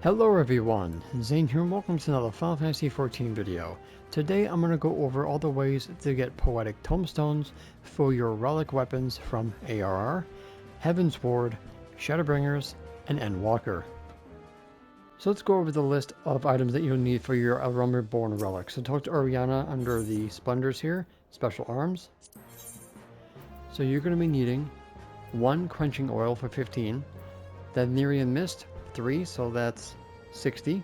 Hello everyone, Zane here and welcome to another Final Fantasy XIV video. Today I'm going to go over all the ways to get poetic tomestones for your relic weapons from ARR, Heavensward, Shadowbringers, and Endwalker. So let's go over the list of items that you'll need for your ARR relic. So talk to Oriana under the splendors here, special arms. So you're going to be needing 1 quenching oil for 15, then Nerean mist 3, so that's 60.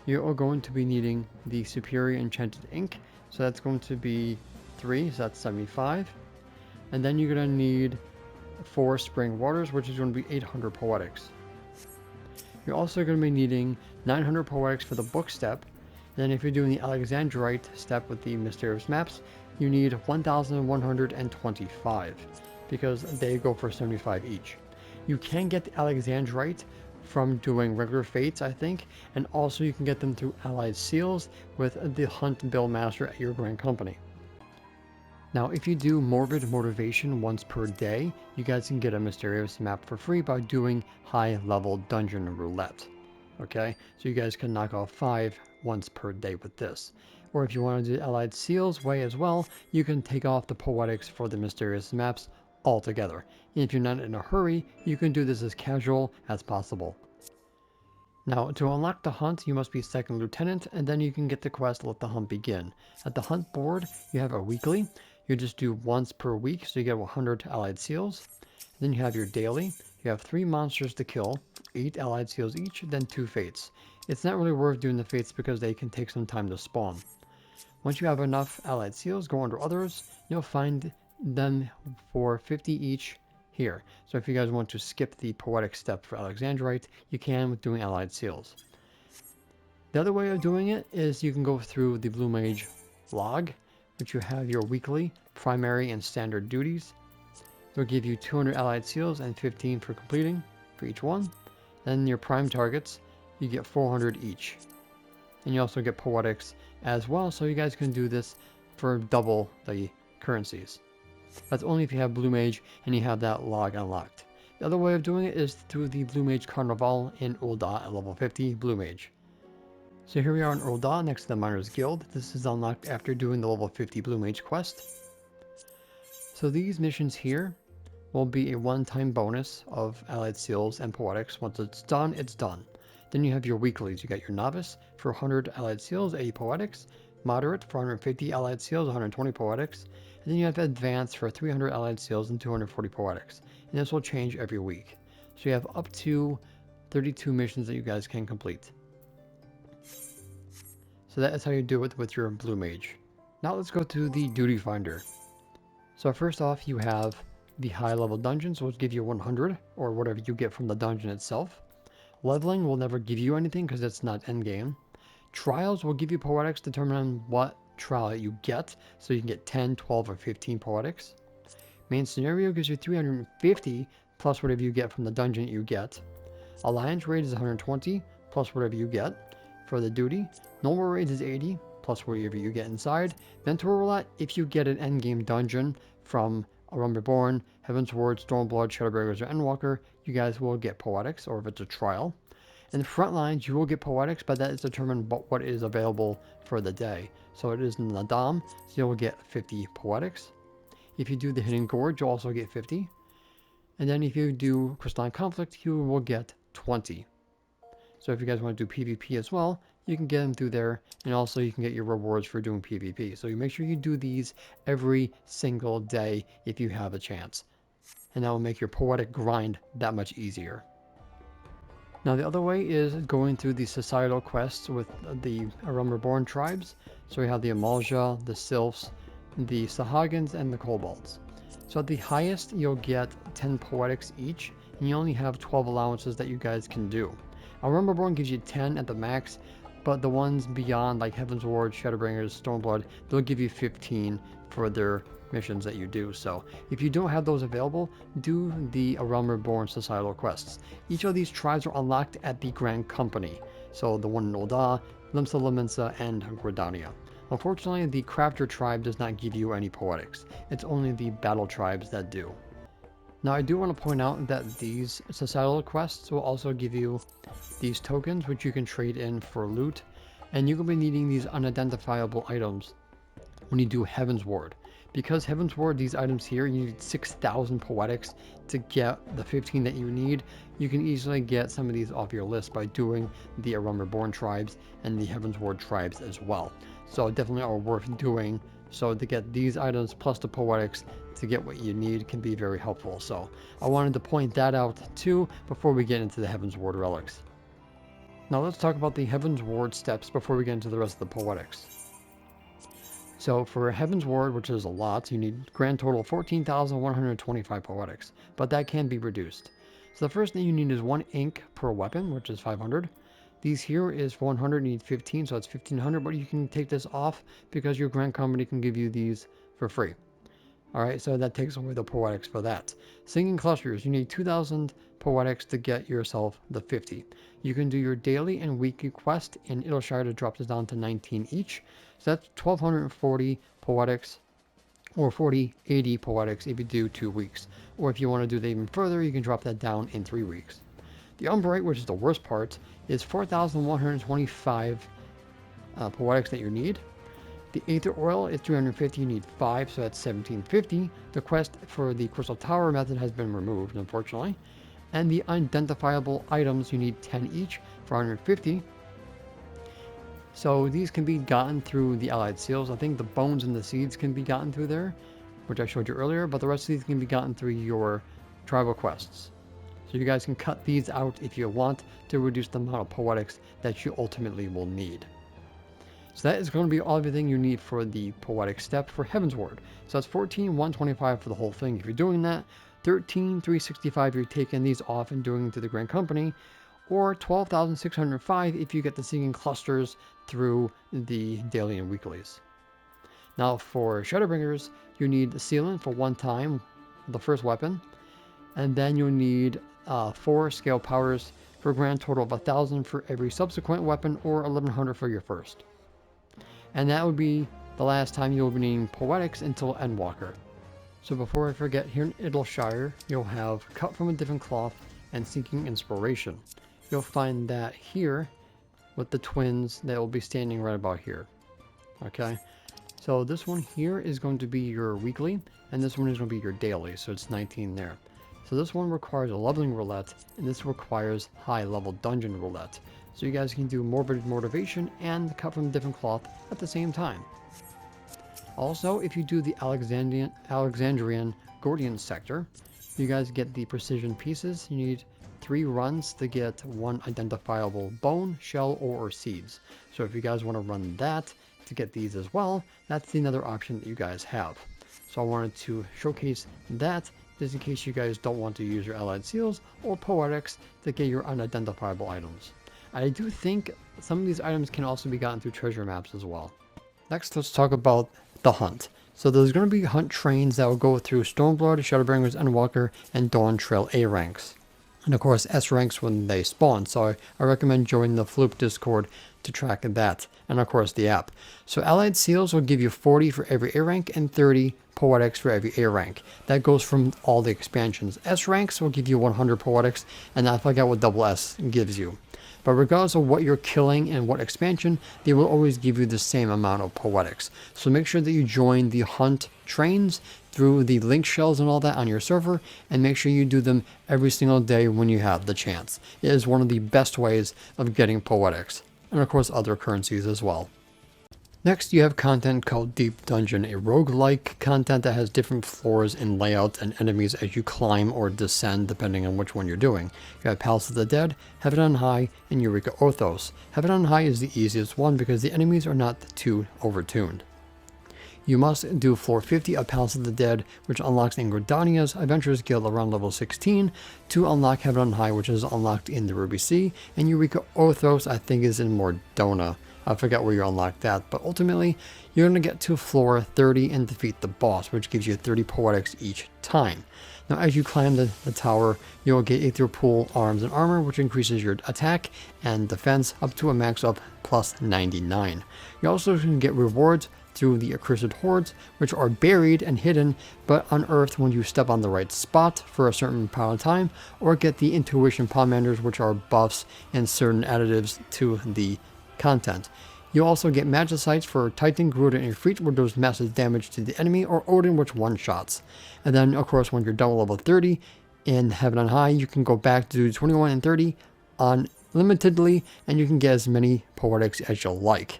You are going to be needing the superior enchanted ink, so that's going to be 3, so that's 75. And then you're going to need 4 spring waters, which is going to be 800 poetics. You're also going to be needing 900 poetics for the book step. Then if you're doing the Alexandrite step with the mysterious maps, you need 1125 because they go for 75 each. You can get the Alexandrite from doing regular fates, I think, and also you can get them through allied seals with the hunt bill master at your grand company. Now if you do morbid motivation once per day, you guys can get a mysterious map for free by doing high level dungeon roulette. Okay, so you guys can knock off 5 once per day with this. Or if you want to do allied seals way as well, you can take off the poetics for the mysterious maps altogether. And if you're not in a hurry, you can do this as casual as possible. Now, to unlock the hunt, you must be 2nd lieutenant, and then you can get the quest Let the Hunt Begin. At the hunt board, you have a weekly. You just do once per week, so you get 100 allied seals. Then you have your daily. You have 3 monsters to kill, 8 allied seals each, then 2 fates. It's not really worth doing the fates because they can take some time to spawn. Once you have enough allied seals, go under others. You'll find them for 50 each here. So if you guys want to skip the poetic step for Alexandrite, you can with doing allied seals. The other way of doing it is you can go through the Blue Mage log, which you have your weekly, primary, and standard duties. They'll give you 200 allied seals and 15 for completing for each one. Then your prime targets, you get 400 each. And you also get poetics as well, so you guys can do this for double the currencies. That's only if you have Blue Mage and you have that log unlocked. The other way of doing it is through the Blue Mage Carnival in Ul'dah at level 50 Blue Mage. So here we are in Ul'dah next to the Miners Guild. This is unlocked after doing the level 50 Blue Mage quest. So these missions here will be a one-time bonus of allied seals and poetics. Once it's done, it's done. Then you have your weeklies. You got your novice for 100 allied seals, 80 poetics. Moderate for 150 allied seals, 120 poetics. And then you have advanced for 300 allied seals and 240 poetics. And this will change every week. So you have up to 32 missions that you guys can complete. So that is how you do it with your Blue Mage. Now let's go to the Duty Finder. So first off, you have the high level dungeons, which give you 100 or whatever you get from the dungeon itself. Leveling will never give you anything because it's not endgame. Trials will give you poetics depending on what trial you get, so you can get 10, 12, or 15 poetics. Main scenario gives you 350 plus whatever you get from the dungeon you get. Alliance raid is 120 plus whatever you get for the duty. Normal raid is 80 plus whatever you get inside. Mentor roulette, if you get an endgame dungeon from ARR Reborn, Heavensward, Stormblood, Shadowbringers, or Endwalker, you guys will get poetics, or if it's a trial. In the front lines, you will get poetics, but that is determined by what is available for the day. So it is in the Dom, so you'll get 50 poetics. If you do the Hidden Gorge, you'll also get 50. And then if you do Crystalline Conflict, you will get 20. So if you guys want to do PvP as well, you can get them through there, and also you can get your rewards for doing PvP. So you make sure you do these every single day if you have a chance. And that will make your poetic grind that much easier. Now the other way is going through the societal quests with the ARR Reborn tribes. So we have the Bozja, the Sylphs, the Sahagins, and the Kobolds. So at the highest you'll get 10 poetics each, and you only have 12 allowances that you guys can do. ARR Reborn gives you 10 at the max, but the ones beyond like Heavensward, Shadowbringers, Stormblood, they'll give you 15 for their missions that you do. So if you don't have those available, do the ARR Reborn societal quests. Each of these tribes are unlocked at the Grand Company. So the one in Ul'dah, limsa, lominsa, and Gridania. Unfortunately, the Crafter tribe does not give you any poetics. It's only the battle tribes that do. Now I do want to point out that these societal quests will also give you these tokens which you can trade in for loot, and you're going to be needing these unidentifiable items when you do Heavensward. Because Heavensward, these items here, you need 6,000 poetics to get the 15 that you need. You can easily get some of these off your list by doing the Realm Reborn tribes and the Heavensward tribes as well. So definitely are worth doing. So to get these items plus the poetics to get what you need can be very helpful. So I wanted to point that out too before we get into the Heavensward relics. Now let's talk about the Heavensward steps before we get into the rest of the poetics. So for Heavensward, which is a lot, you need grand total 14,125 poetics, but that can be reduced. So the first thing you need is 1 ink per weapon, which is 500. These here is 100, you need 15, so that's 1,500, but you can take this off because your Grand Company can give you these for free. Alright, so that takes away the poetics for that. Singing clusters, you need 2,000 poetics to get yourself the 50. You can do your daily and weekly quest in Idleshire to drop this down to 19 each. So that's 1,240 poetics, or 80 poetics if you do 2 weeks. Or if you want to do that even further, you can drop that down in 3 weeks. The Umbrite, which is the worst part, is 4,125 poetics that you need. The Aether Oil is 350, you need 5, so that's 1,750. The quest for the Crystal Tower method has been removed, unfortunately. And the Identifiable items, you need 10 each for 150. So these can be gotten through the allied seals. I think the bones and the seeds can be gotten through there, which I showed you earlier, but the rest of these can be gotten through your tribal quests. So you guys can cut these out if you want to reduce the amount of poetics that you ultimately will need. So that is going to be everything you need for the poetic step for Heavensward. So that's 14,125 for the whole thing if you're doing that, 13,365 if you're taking these off and doing to the Grand Company, or 12,605 if you get the singing clusters through the daily and weeklies. Now for Shadowbringers, you need the sealant for 1 time, the first weapon, and then you'll need 4 scale powers for a grand total of 1,000 for every subsequent weapon, or 1,100 for your first. And that would be the last time you'll be needing poetics until Endwalker. So before I forget, here in Idleshire, you'll have Cut from a Different Cloth and Seeking Inspiration. You'll find that here with the twins that will be standing right about here. Okay, so this one here is going to be your weekly, and this one is going to be your daily, so it's 19 there. So this one requires a leveling roulette, and this requires high level dungeon roulette. So you guys can do Morbid Motivation and Cut from a Different Cloth at the same time. Also, if you do the Alexandrian Gordian sector, you guys get the precision pieces. You need 3 runs to get 1 identifiable bone, shell, or seeds. So if you guys want to run that to get these as well, that's another option that you guys have. So I wanted to showcase that just in case you guys don't want to use your allied seals or poetics to get your unidentifiable items. I do think some of these items can also be gotten through treasure maps as well. Next, let's talk about the hunt. So there's going to be hunt trains that will go through Stormblood, Shadowbringers, Endwalker, and Dawn Trail A ranks. And of course S ranks when they spawn, so I recommend joining the Floop Discord to track that, and of course the app. So allied seals will give you 40 for every A rank and 30 poetics for every A rank. That goes from all the expansions. S ranks will give you 100 poetics, and I forget what double S gives you. But regardless of what you're killing and what expansion, they will always give you the same amount of poetics. So make sure that you join the hunt trains through the link shells and all that on your server, and make sure you do them every single day when you have the chance. It is one of the best ways of getting poetics, and of course other currencies as well. Next, you have content called Deep Dungeon, a roguelike content that has different floors and layouts and enemies as you climb or descend depending on which one you're doing. You have Palace of the Dead, Heaven on High, and Eureka Orthos. Heaven on High is the easiest one because the enemies are not too overtuned. You must do floor 50 of Palace of the Dead, which unlocks in Gridania's Adventurers Guild around level 16, to unlock Heaven on High, which is unlocked in the Ruby Sea, and Eureka Orthos I think is in Mordona. I forget where you unlock that, but ultimately you're going to get to floor 30 and defeat the boss, which gives you 30 poetics each time. Now as you climb the tower, you'll get Aether Pool Arms and Armor, which increases your attack and defense up to a max of plus 99. You also can get rewards through the accursed hordes, which are buried and hidden but unearthed when you step on the right spot for a certain amount of time, or get the intuition pommanders, which are buffs and certain additives to the content. You also get magicites for Titan, Gruda, and Efreet, which does massive damage to the enemy, or Odin, which one-shots. And then, of course, when you're done with level 30 in Heaven on High, you can go back to do 21 and 30 unlimitedly, and you can get as many poetics as you like.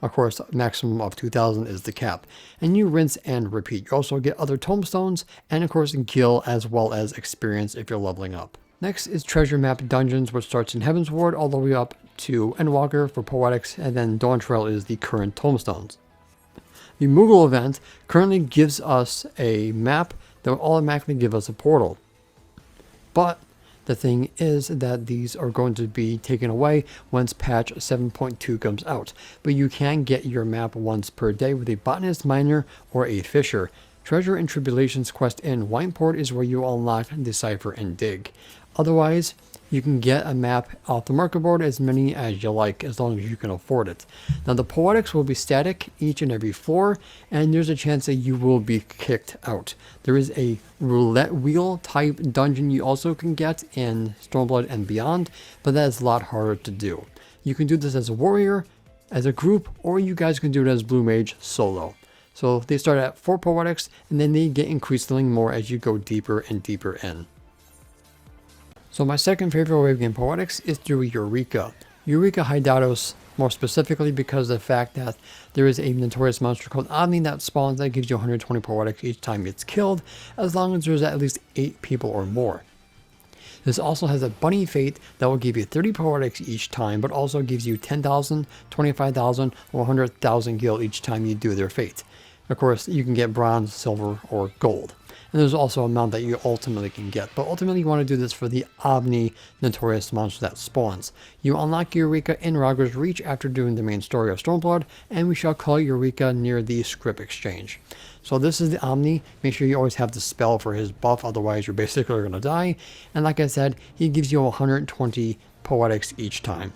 Of course, maximum of 2,000 is the cap. And you rinse and repeat. You also get other tomestones, and of course, gil as well as experience if you're leveling up. Next is Treasure Map Dungeons, which starts in Heavensward all the way up to Endwalker for poetics, and then Dawn Trail is the current tomestones. The Moogle event currently gives us a map that will automatically give us a portal. But the thing is that these are going to be taken away once patch 7.2 comes out. But you can get your map once per day with a botanist, miner, or a fisher. Treasure and Tribulations quest in Wineport is where you unlock, decipher, and dig. Otherwise, you can get a map off the market board as many as you like, as long as you can afford it. Now, the poetics will be static each and every floor, and there's a chance that you will be kicked out. There is a roulette wheel type dungeon you also can get in Stormblood and beyond, but that is a lot harder to do. You can do this as a warrior, as a group, or you guys can do it as Blue Mage solo. So they start at 4 poetics, and then they get increasingly more as you go deeper and deeper in. So my second favorite way of getting poetics is through Eureka. Eureka Hydatos, more specifically because of the fact that there is a notorious monster called Omni that spawns that gives you 120 poetics each time it's killed, as long as there's at least 8 people or more. This also has a bunny fate that will give you 30 poetics each time, but also gives you 10,000, 25,000, or 100,000 gil each time you do their fate. Of course, you can get bronze, silver, or gold. And there's also an amount that you ultimately can get. But ultimately, you want to do this for the Omni notorious monster that spawns. You unlock Eureka in ralghrs Reach after doing the main story of Stormblood, and we shall call Eureka near the scrip exchange. So this is the Omni. Make sure you always have the spell for his buff, otherwise you're basically going to die. And like I said, he gives you 120 poetics each time.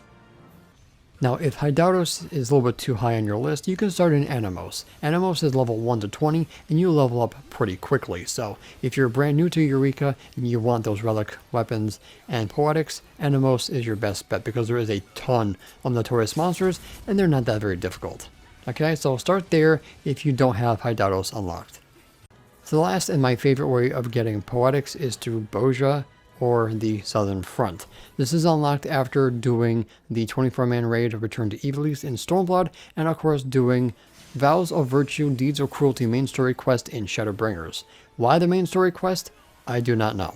Now, if Hydatos is a little bit too high on your list, you can start in Animos. Animos is level 1 to 20, and you level up pretty quickly. So, if you're brand new to Eureka and you want those relic weapons and poetics, Animos is your best bet because there is a ton of notorious monsters, and they're not that very difficult. Okay, so start there if you don't have Hydatos unlocked. So the last and my favorite way of getting poetics is through Bozja, or the Southern Front. This is unlocked after doing the 24-man raid of Return to Ivalice in Stormblood, and of course doing Vows of Virtue, Deeds of Cruelty main story quest in Shadowbringers. Why the main story quest? I do not know.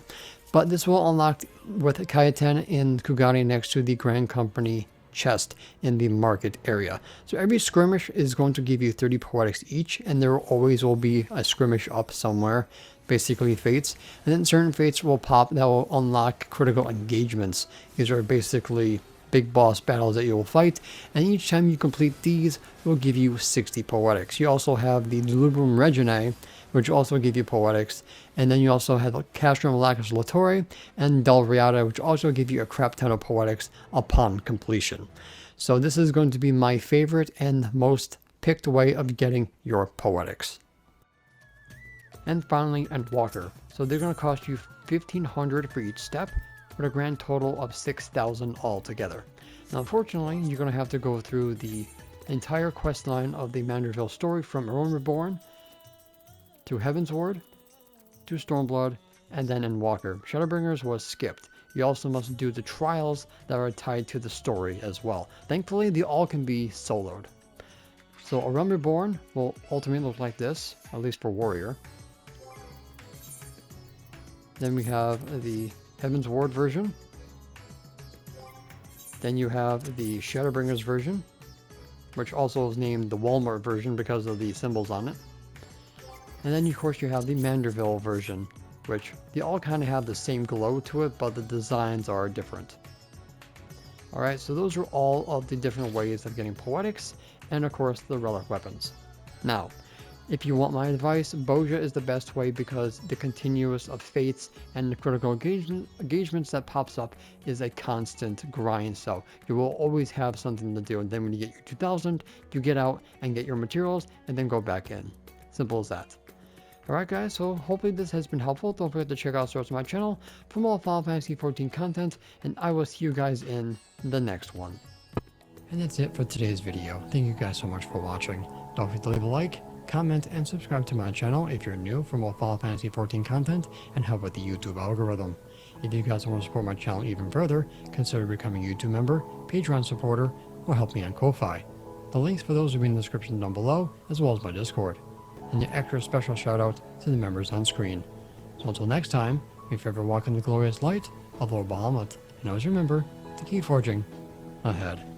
But this will unlock with keiten in Kugane next to the Grand Company chest in the market area. So every skirmish is going to give you 30 poetics each, and there always will be a skirmish up somewhere, basically fates, and then certain fates will pop that will unlock critical engagements. These are basically big boss battles that you will fight, and each time you complete these, it will give you 60 poetics. You also have the Delubrum Reginae, which also give you poetics, and then you also have Castrum Lacus Latore and Del Riata, which also give you a crap ton of poetics upon completion. So this is going to be my favorite and most picked way of getting your poetics. And finally, Endwalker. So they're going to cost you 1,500 for each step, with a grand total of 6,000 altogether. Now, unfortunately, you're going to have to go through the entire quest line of the Manderville story from Rome Reborn to Heavensward to Stormblood, and then Endwalker. Shadowbringers was skipped. You also must do the trials that are tied to the story as well. Thankfully, they all can be soloed. So A Realm Reborn will ultimately look like this, at least for Warrior. Then we have the Heavensward version. Then you have the Shadowbringers version, which also is named the Walmart version because of the symbols on it. And then of course you have the Manderville version, which they all kind of have the same glow to it, but the designs are different. Alright, so those are all of the different ways of getting poetics, and of course the relic weapons. Now, If you want my advice, Bozja is the best way because the continuous of fates and the critical engagements that pops up is a constant grind. So you will always have something to do. And then when you get your 2000, you get out and get your materials and then go back in. Simple as that. Alright guys, so hopefully this has been helpful. Don't forget to check out the rest of my channel for more Final Fantasy XIV content. And I will see you guys in the next one. And that's it for today's video. Thank you guys so much for watching. Don't forget to leave a like, comment, and subscribe to my channel if you're new for more Final Fantasy XIV content and help with the YouTube algorithm. If you guys want to support my channel even further, consider becoming a YouTube member, Patreon supporter, or help me on Ko-Fi. The links for those will be in the description down below, as well as my Discord. And an extra special shout out to the members on screen. So until next time, may you forever walk in the glorious light of Lord Bahamut, and always remember to keep forging ahead.